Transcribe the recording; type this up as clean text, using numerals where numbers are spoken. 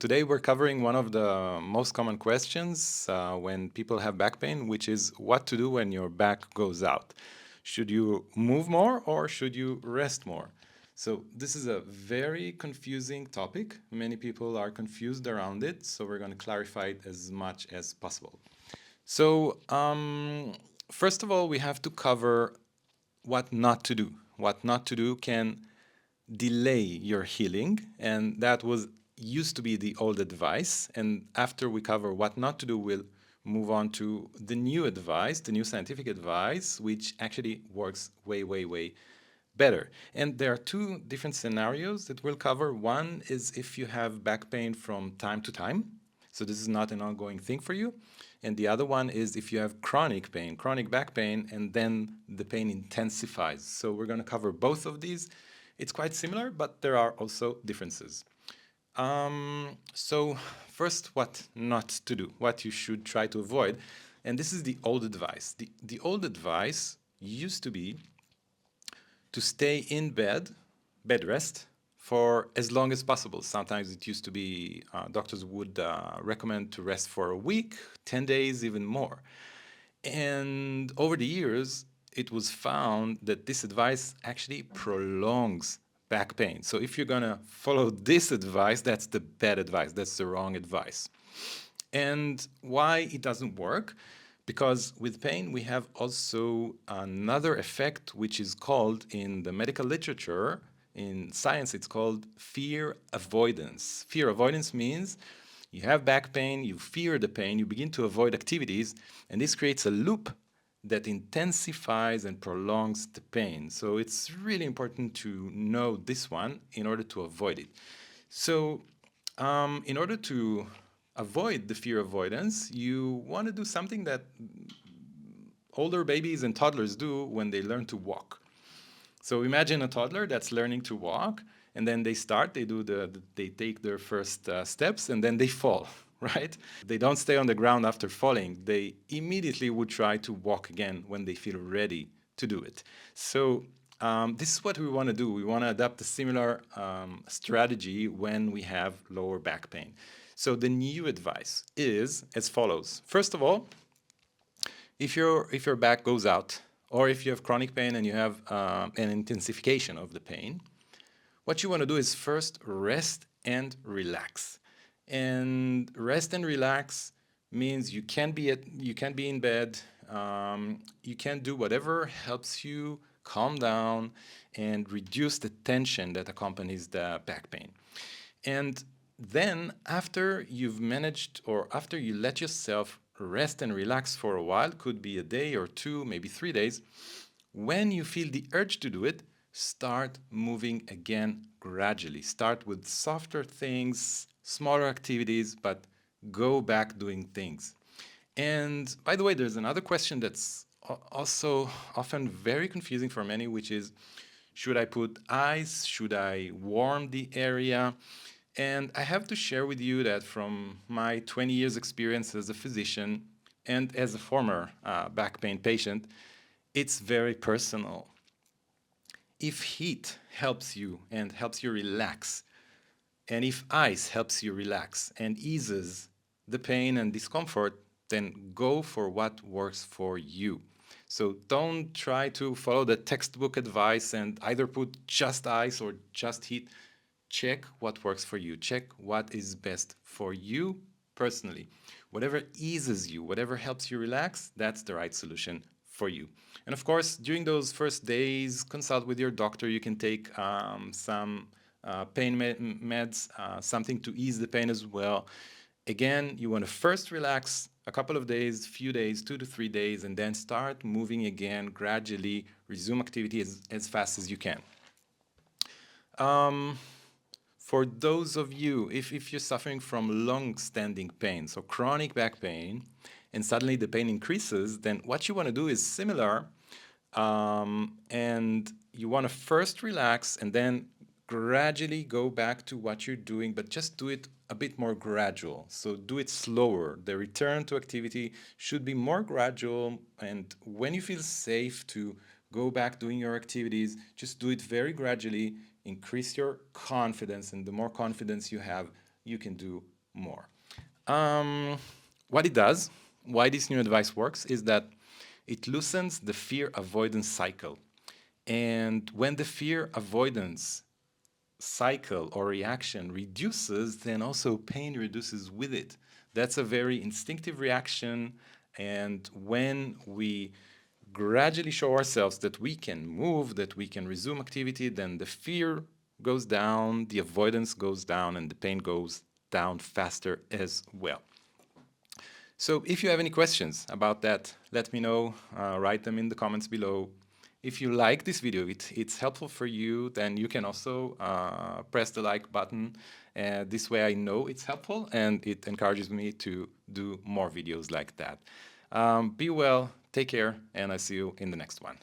today we're covering one of the most common questions when people have back pain, which is what to do when your back goes out. Should you move more or should you rest more? So this is a very confusing topic. Many people are confused around it, so we're going to clarify it as much as possible. So first of all, we have to cover what not to do. What not to do can delay your healing, and that was used to be the old advice. And after we cover what not to do, we'll move on to the new advice, the new scientific advice, which actually works way better. And there are two different scenarios that we'll cover. One is if you have back pain from time to time, so this is not an ongoing thing for you. And the other one is if you have chronic pain, chronic back pain, and then the pain intensifies. So we're going to cover both of these. It's quite similar, but there are also differences. So first, what not to do, what you should try to avoid. And this is the old advice. The old advice used to be to stay in bed rest, for as long as possible. Sometimes it used to be doctors would recommend to rest for a week, 10 days, even more. And over the years, it was found that this advice actually prolongs back pain. So if you're going to follow this advice, that's the bad advice. That's the wrong advice. And why it doesn't work? Because with pain, we have also another effect, which is called in the medical literature, in science, it's called fear avoidance. Fear avoidance means you have back pain, you fear the pain, you begin to avoid activities, and this creates a loop that intensifies and prolongs the pain. So it's really important to know this one in order to avoid it. So in order to avoid the fear avoidance, you want to do something that older babies and toddlers do when they learn to walk. So imagine a toddler that's learning to walk, and then they take their first steps, and then they fall, right? They don't stay on the ground after falling. They immediately would try to walk again when they feel ready to do it. So this is what we want to do. We want to adopt a similar strategy when we have lower back pain. So the new advice is as follows. First of all, if your back goes out, or if you have chronic pain and you have an intensification of the pain, what you want to do is first rest and relax. And rest and relax means you can be in bed, you can do whatever helps you calm down and reduce the tension that accompanies the back pain. And then after you've managed, or after you let yourself rest and relax for a while, could be a day or two, maybe 3 days, when you feel the urge to do it, start moving again gradually. Start with softer things, smaller activities, but go back doing things. And by the way, there's another question that's also often very confusing for many, which is, should I put ice? Should I warm the area? And I have to share with you that from my 20 years experience as a physician and as a former back pain patient, it's very personal. If heat helps you and helps you relax, and if ice helps you relax and eases the pain and discomfort, then go for what works for you. So don't try to follow the textbook advice and either put just ice or just heat. Check what works for you. Check what is best for you personally. Whatever eases you, whatever helps you relax, that's the right solution for you. And of course, during those first days, consult with your doctor. You can take some pain meds, something to ease the pain as well. Again, you want to first relax a couple of days, few days, 2 to 3 days, and then start moving again, gradually resume activity as fast as you can. For those of you, if you're suffering from long-standing pain, so chronic back pain, and suddenly the pain increases, then what you want to do is similar, and you want to first relax and then gradually go back to what you're doing, but just do it a bit more gradual. So do it slower. The return to activity should be more gradual, and when you feel safe to go back doing your activities, just do it very gradually. Increase your confidence, and the more confidence you have, you can do more. What it does, why this new advice works, is that it loosens the fear avoidance cycle. And when the fear avoidance cycle or reaction reduces, then also pain reduces with it. That's a very instinctive reaction. And when we gradually show ourselves that we can move, that we can resume activity, then the fear goes down, the avoidance goes down, and the pain goes down faster as well. So if you have any questions about that, let me know. Write them in the comments below. If you like this video, it's helpful for you, then you can also press the like button. This way I know it's helpful and it encourages me to do more videos like that. Be well, take care, and I'll see you in the next one.